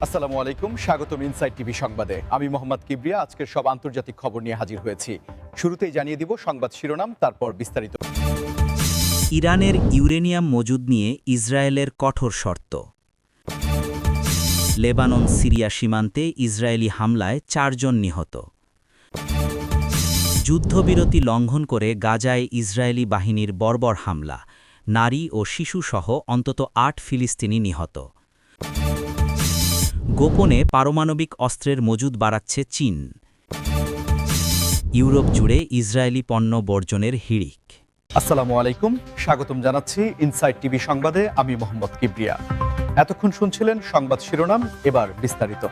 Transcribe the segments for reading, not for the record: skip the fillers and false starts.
আসসালামু আলাইকুম, স্বাগতম ইনসাইড টিভি সংবাদে। আমি মোহাম্মদ কিবরিয়া আজকের সব আন্তর্জাতিক খবর নিয়ে হাজির হয়েছি। শুরুতেই জানিয়ে দিব সংবাদ শিরোনাম, তারপর বিস্তারিত। ইরানের ইউরেনিয়াম মজুদ নিয়ে ইসরায়েলের কঠোর শর্ত। লেবানন সিরিয়া সীমান্তে ইসরায়েলি হামলায় 4 জন নিহত। যুদ্ধবিরতি লঙ্ঘন করে গাজায় ইসরায়েলি বাহিনীর বর্বর হামলা, নারী ও শিশুসহ অন্তত 8 ফিলিস্তিনি নিহত। গোপনে পারমাণবিক অস্ত্রের মজুদ বাড়াচ্ছে চীন। ইউরোপ জুড়ে ইসরায়েলি পণ্য বর্জনের হিড়িক। আসসালামু আলাইকুম, স্বাগতম জানাচ্ছি ইনসাইড টিভি সংবাদে। আমি মোহাম্মদ কিবরিয়া। এতক্ষণ শুনছিলেন সংবাদ শিরোনাম, এবার বিস্তারিত।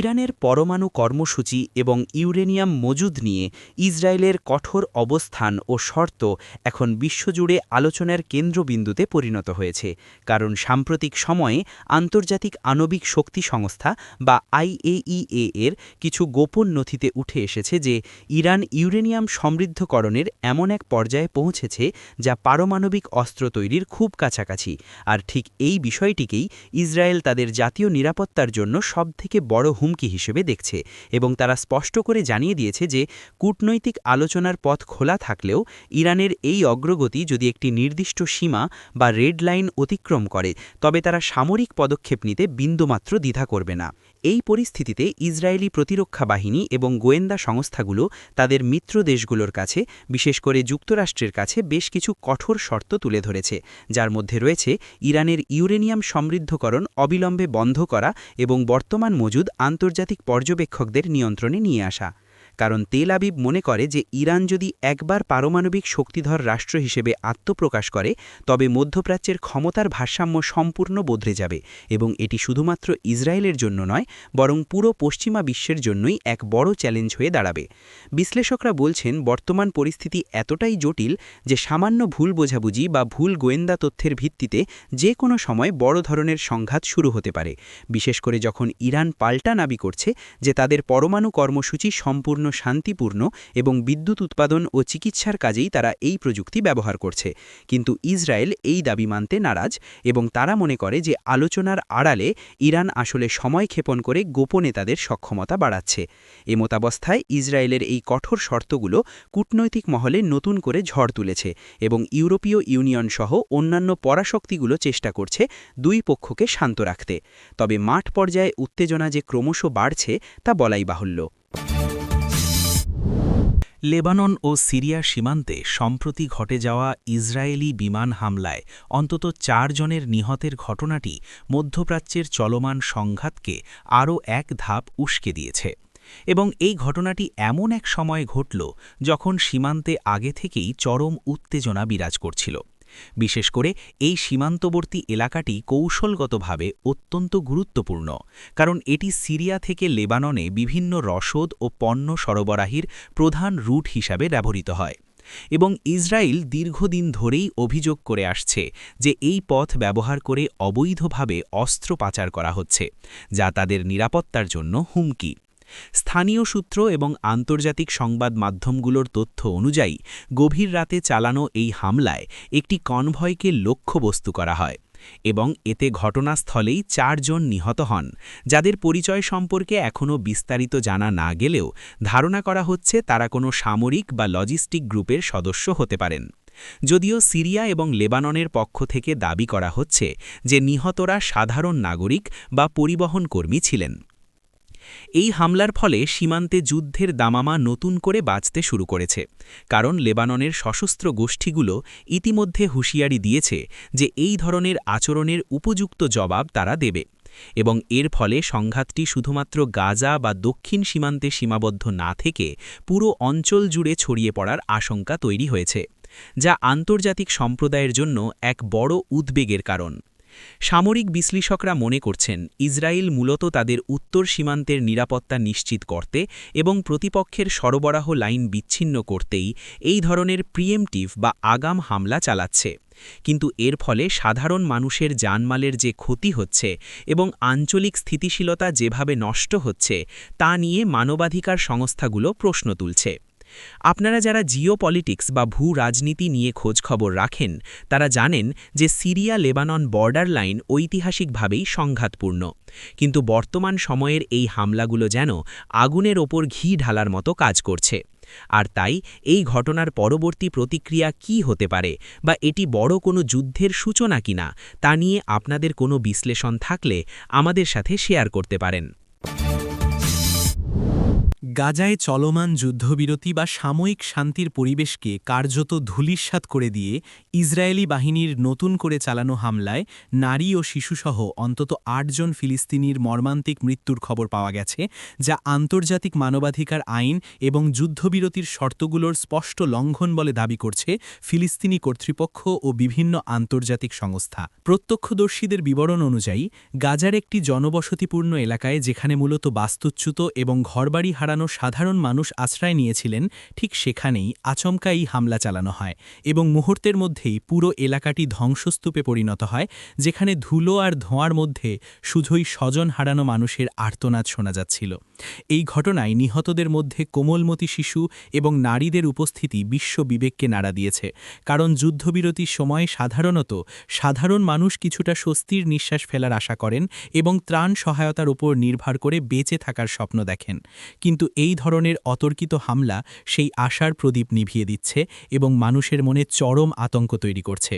ইরানের পরমাণু কর্মসূচি এবং ইউরেনিয়াম মজুদ নিয়ে ইসরায়েলের কঠোর অবস্থান ও শর্ত এখন বিশ্বজুড়ে আলোচনার কেন্দ্রবিন্দুতে পরিণত হয়েছে, কারণ সাম্প্রতিক সময়ে আন্তর্জাতিক আণবিক শক্তি সংস্থা বা আইএইএ এর কিছু গোপন নথিতে উঠে এসেছে যে ইরান ইউরেনিয়াম সমৃদ্ধকরণের এমন এক পর্যায়ে পৌঁছেছে যা পারমাণবিক অস্ত্র তৈরির খুব কাছাকাছি। আর ঠিক এই বিষয়টিকেই ইসরায়েল তাদের জাতীয় নিরাপত্তার জন্য সবথেকে বড় হুমকি হিসেবে দেখছে, এবং তারা স্পষ্ট করে জানিয়ে দিয়েছে যে কূটনৈতিক আলোচনার পথ খোলা থাকলেও ইরানের এই অগ্রগতি যদি একটি নির্দিষ্ট সীমা বা রেড লাইন অতিক্রম করে, তবে তারা সামরিক পদক্ষেপ নিতে বিন্দুমাত্র দ্বিধা করবে না। এই পরিস্থিতিতে ইসরায়েলি প্রতিরক্ষা বাহিনী এবং গোয়েন্দা সংস্থাগুলো তাদের মিত্র দেশগুলোর কাছে, বিশেষ করে যুক্তরাষ্ট্রের কাছে বেশ কিছু কঠোর শর্ত তুলে ধরেছে, যার মধ্যে রয়েছে ইরানের ইউরেনিয়াম সমৃদ্ধকরণ অবিলম্বে বন্ধ করা এবং বর্তমান মজুদ আন্তর্জাতিক পর্যবেক্ষকদের নিয়ন্ত্রণে নিয়ে আসা। কারণ তেল আবিব মনে করে যে ইরান যদি একবার পারমাণবিক শক্তিধর রাষ্ট্র হিসেবে আত্মপ্রকাশ করে, তবে মধ্যপ্রাচ্যের ক্ষমতার ভারসাম্য সম্পূর্ণ বদলে যাবে, এবং এটি শুধুমাত্র ইসরায়েলের জন্য নয়, বরং পুরো পশ্চিমা বিশ্বের জন্যই এক বড় চ্যালেঞ্জ হয়ে দাঁড়াবে। বিশ্লেষকরা বলছেন, বর্তমান পরিস্থিতি এতটাই জটিল যে সামান্য ভুল বোঝাবুঝি বা ভুল গোয়েন্দা তথ্যের ভিত্তিতে যে কোনো সময় বড় ধরনের সংঘাত শুরু হতে পারে, বিশেষ করে যখন ইরান পাল্টা দাবি করছে যে তাদের পরমাণু কর্মসূচি সম্পূর্ণ শান্তিপূর্ণ এবং বিদ্যুৎ উৎপাদন ও চিকিৎসার কাজেই তারা এই প্রযুক্তি ব্যবহার করছে। কিন্তু ইসরায়েল এই দাবি মানতে নারাজ, এবং তারা মনে করে যে আলোচনার আড়ালে ইরান আসলে সময় ক্ষেপণ করে গোপনে তাদের সক্ষমতা বাড়াচ্ছে। এমতাবস্থায় ইসরায়েলের এই কঠোর শর্তগুলো কূটনৈতিক মহলে নতুন করে ঝড় তুলেছে, এবং ইউরোপীয় ইউনিয়ন সহ অন্যান্য পরাশক্তিগুলো চেষ্টা করছে দুই পক্ষকে শান্ত রাখতে। তবে মাঠ পর্যায়ে উত্তেজনা যে ক্রমশ বাড়ছে তা বলাই বাহুল্য। লেবানন ও সিরিয়া সীমান্তে সম্প্রতি ঘটে যাওয়া ইসরায়েলি বিমান হামলায় অন্তত 4 জনের নিহতের ঘটনাটি মধ্যপ্রাচ্যের চলমান সংঘাতকে আরও এক ধাপ উস্কে দিয়েছে, এবং এই ঘটনাটি এমন এক সময়ে ঘটল যখন সীমান্তে আগে থেকেই চরম উত্তেজনা বিরাজ করছিল। বিশেষ করে এই সীমান্তবর্তী এলাকাটি কৌশলগতভাবে অত্যন্ত গুরুত্বপূর্ণ, কারণ এটি সিরিয়া থেকে লেবাননে বিভিন্ন রসদ ও পণ্য সরবরাহের প্রধান রুট হিসাবে ব্যবহৃত হয়, এবং ইসরায়েল দীর্ঘদিন ধরেই অভিযোগ করে আসছে যে এই পথ ব্যবহার করে অবৈধভাবে অস্ত্র পাচার করা হচ্ছে, যা তাদের নিরাপত্তার জন্য হুমকি। স্থানীয় সূত্র এবং আন্তর্জাতিক সংবাদ মাধ্যমগুলোর তথ্য অনুযায়ী গভীর রাতে চালানো এই হামলায় একটি কনভয়কে লক্ষ্যবস্তু করা হয়, এবং এতে ঘটনাস্থলেই 4 জন নিহত হন, যাদের পরিচয় সম্পর্কে এখনও বিস্তারিত জানা না গেলেও ধারণা করা হচ্ছে তারা কোনো সামরিক বা লজিস্টিক গ্রুপের সদস্য হতে পারেন। যদিও সিরিয়া এবং লেবাননের পক্ষ থেকে দাবি করা হচ্ছে যে নিহতরা সাধারণ নাগরিক বা পরিবহন কর্মী ছিলেন। এই হামলার ফলে সীমান্তে যুদ্ধের দামামা নতুন করে বাজতে শুরু করেছে, কারণ লেবাননের সশস্ত্র গোষ্ঠীগুলো ইতিমধ্যে হুঁশিয়ারি দিয়েছে যে এই ধরনের আচরণের উপযুক্ত জবাব তারা দেবে, এবং এর ফলে সংঘাতটি শুধুমাত্র গাজা বা দক্ষিণ সীমান্তে সীমাবদ্ধ না থেকে পুরো অঞ্চল জুড়ে ছড়িয়ে পড়ার আশঙ্কা তৈরি হয়েছে, যা আন্তর্জাতিক সম্প্রদায়ের জন্য এক বড় উদ্বেগের কারণ। সামরিক বিশ্লেষকরা মনে করছেন ইসরায়েল মূলত তাদের উত্তর সীমান্তের নিরাপত্তা নিশ্চিত করতে এবং প্রতিপক্ষের সরবরাহ লাইন বিচ্ছিন্ন করতেই এই ধরনের প্রিএমটিভ বা আগাম হামলা চালাচ্ছে, কিন্তু এর ফলে সাধারণ মানুষের জানমালের যে ক্ষতি হচ্ছে এবং আঞ্চলিক স্থিতিশীলতা যেভাবে নষ্ট হচ্ছে তা নিয়ে মানবাধিকার সংস্থাগুলো প্রশ্ন তুলছে। আপনারা যারা জিওপলিটিক্স বা ভূ রাজনীতি নিয়ে খোঁজখবর রাখেন তারা জানেন যে সিরিয়া লেবানন বর্ডার লাইন ঐতিহাসিকভাবেই সংঘাতপূর্ণ, কিন্তু বর্তমান সময়ের এই হামলাগুলো যেন আগুনের ওপর ঘি ঢালার মতো কাজ করছে। আর তাই এই ঘটনার পরবর্তী প্রতিক্রিয়া কি হতে পারে বা এটি বড় কোনো যুদ্ধের সূচনা কিনা তা নিয়ে আপনাদের কোনো বিশ্লেষণ থাকলে আমাদের সাথে শেয়ার করতে পারেন। গাজায় চলমান যুদ্ধবিরতি বা সাময়িক শান্তির পরিবেশকে কার্যত ধূলিস্যাৎ করে দিয়ে ইসরায়েলি বাহিনীর নতুন করে চালানো হামলায় নারী ও শিশুসহ অন্তত ৮ জন ফিলিস্তিনির মর্মান্তিক মৃত্যুর খবর পাওয়া গেছে, যা আন্তর্জাতিক মানবাধিকার আইন এবং যুদ্ধবিরতির শর্তগুলোর স্পষ্ট লঙ্ঘন বলে দাবি করছে ফিলিস্তিনি কর্তৃপক্ষ ও বিভিন্ন আন্তর্জাতিক সংস্থা। প্রত্যক্ষদর্শীদের বিবরণ অনুযায়ী গাজার একটি জনবসতিপূর্ণ এলাকায়, যেখানে মূলত বাস্তুচ্যুত এবং ঘরবাড়ি হারানো সাধারণ মানুষ আশ্রয় নিয়েছিলেন, ঠিক সেখানেই আচমকা এই হামলা চালানো হয় এবং মুহূর্তের মধ্যেই পুরো এলাকাটি ধ্বংসস্তূপে পরিণত হয়, যেখানে ধুলো আর ধোঁয়ার মধ্যে শুধুই স্বজন হারানো মানুষের আর্তনাদ শোনা যাচ্ছিল। এই ঘটনায় নিহতদের মধ্যে কোমলমতি শিশু এবং নারীদের উপস্থিতি বিশ্ব বিবেককে নাড়া দিয়েছে, কারণ যুদ্ধবিরতির সময় সাধারণ মানুষ কিছুটা স্বস্তির নিঃশ্বাস ফেলার আশা করেন এবং ত্রাণ সহায়তার উপর নির্ভর করে বেঁচে থাকার স্বপ্ন দেখেন। কিন্তু এই ধরনের অতর্কিত হামলা সেই আশার প্রদীপ নিভিয়ে দিচ্ছে এবং মানুষের মনে চরম আতঙ্ক তৈরি করছে।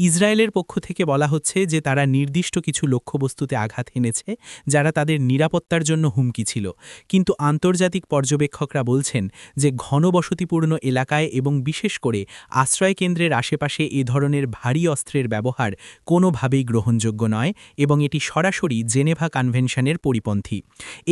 ইসরায়েলের পক্ষ থেকে বলা হচ্ছে যে তারা নির্দিষ্ট কিছু লক্ষ্যবস্তুতে আঘাত হেনেছে, যারা তাদের নিরাপত্তার জন্য হুমকি ছিল, কিন্তু আন্তর্জাতিক পর্যবেক্ষকরা বলছেন যে ঘনবসতিপূর্ণ এলাকায় এবং বিশেষ করে আশ্রয়কেন্দ্রের আশেপাশে এ ধরনের ভারী অস্ত্রের ব্যবহার কোনোভাবেই গ্রহণযোগ্য নয় এবং এটি সরাসরি জেনেভা কনভেনশনের পরিপন্থী।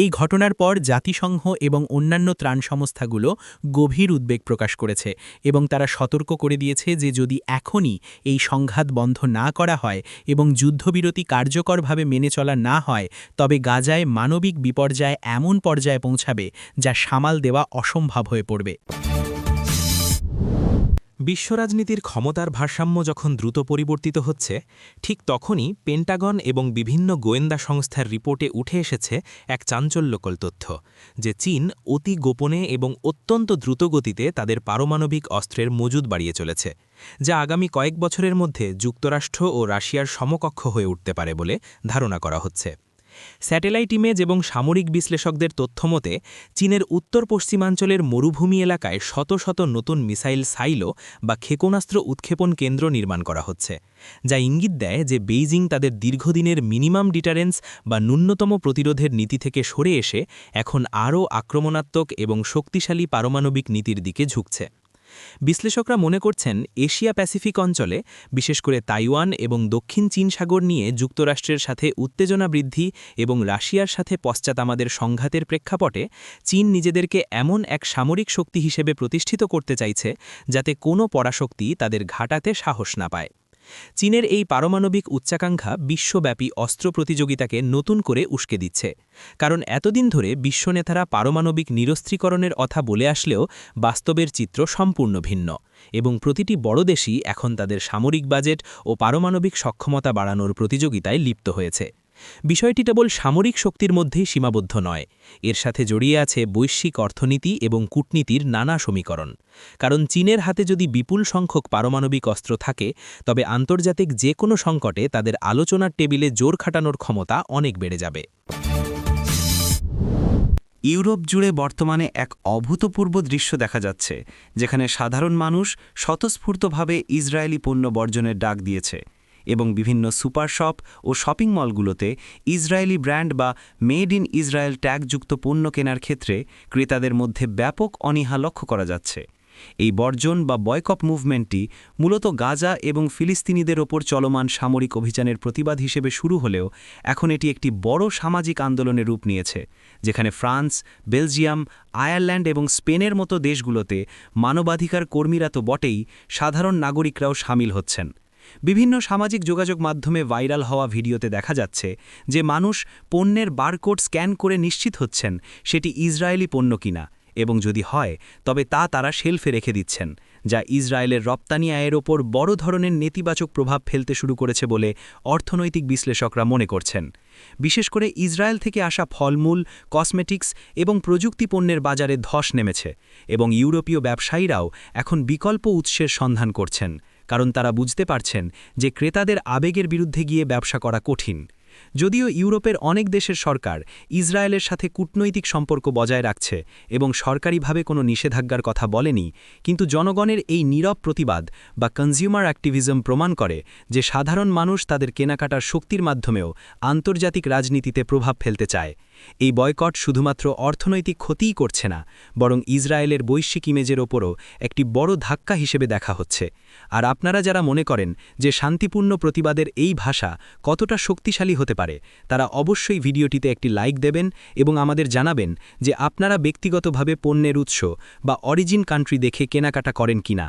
এই ঘটনার পর জাতিসংঘ এবং অন্যান্য ত্রাণ সংস্থাগুলো গভীর উদ্বেগ প্রকাশ করেছে এবং তারা সতর্ক করে দিয়েছে যে যদি এখনই এই সংঘাত বন্ধ না করা হয় এবং যুদ্ধবিরতি কার্যকরভাবে মেনে চলা না হয়, তবে গাজায় মানবিক বিপর্যয় এমন পর্যায়ে পৌঁছাবে যা সামাল দেওয়া অসম্ভব হয়ে পড়বে। বিশ্বরাজনীতির ক্ষমতার ভারসাম্য যখন দ্রুত পরিবর্তিত হচ্ছে, ঠিক তখনই পেন্টাগন এবং বিভিন্ন গোয়েন্দা সংস্থার রিপোর্টে উঠে এসেছে এক চাঞ্চল্যকর তথ্য যে চীন অতি গোপনে এবং অত্যন্ত দ্রুতগতিতে তাদের পারমাণবিক অস্ত্রের মজুদ বাড়িয়ে চলেছে, যা আগামী কয়েক বছরের মধ্যে যুক্তরাষ্ট্র ও রাশিয়ার সমকক্ষ হয়ে উঠতে পারে বলে ধারণা করা হচ্ছে। স্যাটেলাইট ইমেজ এবং সামরিক বিশ্লেষকদের তথ্যমতে চীনের উত্তর পশ্চিমাঞ্চলের মরুভূমি এলাকায় শত শত নতুন মিসাইল সাইলো বা ক্ষেপণাস্ত্র উৎক্ষেপণ কেন্দ্র নির্মাণ করা হচ্ছে, যা ইঙ্গিত দেয় যে বেইজিং তাদের দীর্ঘদিনের মিনিমাম ডিটারেন্স বা ন্যূনতম প্রতিরোধের নীতি থেকে সরে এসে এখন আরও আক্রমণাত্মক এবং শক্তিশালী পারমাণবিক নীতির দিকে ঝুঁকছে। বিশ্লেষকরা মনে করছেন এশিয়া প্যাসিফিক অঞ্চলে, বিশেষ করে তাইওয়ান এবং দক্ষিণ চীন সাগর নিয়ে যুক্তরাষ্ট্রের সাথে উত্তেজনা বৃদ্ধি এবং রাশিয়ার সাথে পশ্চাতামাদের সংঘাতের প্রেক্ষাপটে চীন নিজেদেরকে এমন এক সামরিক শক্তি হিসেবে প্রতিষ্ঠিত করতে চাইছে যাতে কোনো পরাশক্তি তাদের ঘাটাতে সাহস না পায়। চীনের এই পারমাণবিক উচ্চাকাঙ্ক্ষা বিশ্বব্যাপী অস্ত্র প্রতিযোগিতাকে নতুন করে উস্কে দিচ্ছে, কারণ এতদিন ধরে বিশ্বনেতারা পারমাণবিক নিরস্ত্রীকরণের কথা বলে আসলেও বাস্তবের চিত্র সম্পূর্ণ ভিন্ন এবং প্রতিটি বড় দেশই এখন তাদের সামরিক বাজেট ও পারমাণবিক সক্ষমতা বাড়ানোর প্রতিযোগিতায় লিপ্ত হয়েছে। বিষয়টি কেবল সামরিক শক্তির মধ্যেই সীমাবদ্ধ নয়, এর সাথে জড়িয়ে আছে বৈশ্বিক অর্থনীতি এবং কূটনীতির নানা সমীকরণ। কারণ চীনের হাতে যদি বিপুল সংখ্যক পারমাণবিক অস্ত্র থাকে, তবে আন্তর্জাতিক যে কোনো সংকটে তাদের আলোচনার টেবিলে জোর খাটানোর ক্ষমতা অনেক বেড়ে যাবে। ইউরোপ জুড়ে বর্তমানে এক অভূতপূর্ব দৃশ্য দেখা যাচ্ছে, যেখানে সাধারণ মানুষ স্বতঃস্ফূর্তভাবে ইসরায়েলি পণ্য বর্জনের ডাক দিয়েছে এবং বিভিন্ন সুপার শপ ও শপিং মলগুলোতে ইসরায়েলি ব্র্যান্ড বা মেড ইন ইসরায়েল ট্যাগযুক্ত পণ্য কেনার ক্ষেত্রে ক্রেতাদের মধ্যে ব্যাপক অনীহা লক্ষ্য করা যাচ্ছে। এই বর্জন বা বয়কট মুভমেন্টটি মূলত গাজা এবং ফিলিস্তিনিদের ওপর চলমান সামরিক অভিযানের প্রতিবাদ হিসেবে শুরু হলেও এখন এটি একটি বড় সামাজিক আন্দোলনের রূপ নিয়েছে, যেখানে ফ্রান্স, বেলজিয়াম, আয়ারল্যান্ড এবং স্পেনের মতো দেশগুলোতে মানবাধিকার কর্মীরা তো বটেই, সাধারণ নাগরিকরাও সামিল হচ্ছেন। বিভিন্ন সামাজিক যোগাযোগ মাধ্যমে ভাইরাল হওয়া ভিডিওতে দেখা যাচ্ছে যে মানুষ পণ্যের বারকোড স্ক্যান করে নিশ্চিত হচ্ছেন সেটি ইসরায়েলি পণ্য কিনা, এবং যদি হয় তবে তা তারা শেলফে রেখে দিচ্ছেন, যা ইসরায়েলের রপ্তানি আয়ের ওপর বড় ধরনের নেতিবাচক প্রভাব ফেলতে শুরু করেছে বলে অর্থনৈতিক বিশ্লেষকরা মনে করছেন। বিশেষ করে ইসরায়েল থেকে আসা ফলমূল, কসমেটিক্স এবং প্রযুক্তি পণ্যের বাজারে ধস নেমেছে এবং ইউরোপীয় ব্যবসায়ীরাও এখন বিকল্প উৎসের সন্ধান করছেন, কারণ তারা বুঝতে পারছেন যে ক্রেতাদের আবেগের বিরুদ্ধে গিয়ে ব্যবসা করা কঠিন। যদিও ইউরোপের অনেক দেশের সরকার ইসরায়েলের সাথে কূটনৈতিক সম্পর্ক বজায় রাখছে এবং সরকারিভাবে কোনো নিষেধাজ্ঞার কথা বলেনি, কিন্তু জনগণের এই নীরব প্রতিবাদ বা কনজিউমার অ্যাক্টিভিজম প্রমাণ করে যে সাধারণ মানুষ তাদের কেনাকাটার শক্তির মাধ্যমেও আন্তর্জাতিক রাজনীতিতে প্রভাব ফেলতে চায়। এই বয়কট শুধুমাত্র অর্থনৈতিক ক্ষতিই করছে না, বরং ইসরায়েলের বৈশ্বিক ইমেজের ওপরও একটি বড় ধাক্কা হিসেবে দেখা হচ্ছে। আর আপনারা যারা মনে করেন যে শান্তিপূর্ণ প্রতিবাদের এই ভাষা কতটা শক্তিশালী হতে পারে, তারা অবশ্যই ভিডিওটিতে একটি লাইক দেবেন এবং আমাদের জানাবেন যে আপনারা ব্যক্তিগতভাবে পণ্যের উৎস বা অরিজিন কান্ট্রি দেখে কেনাকাটা করেন কিনা।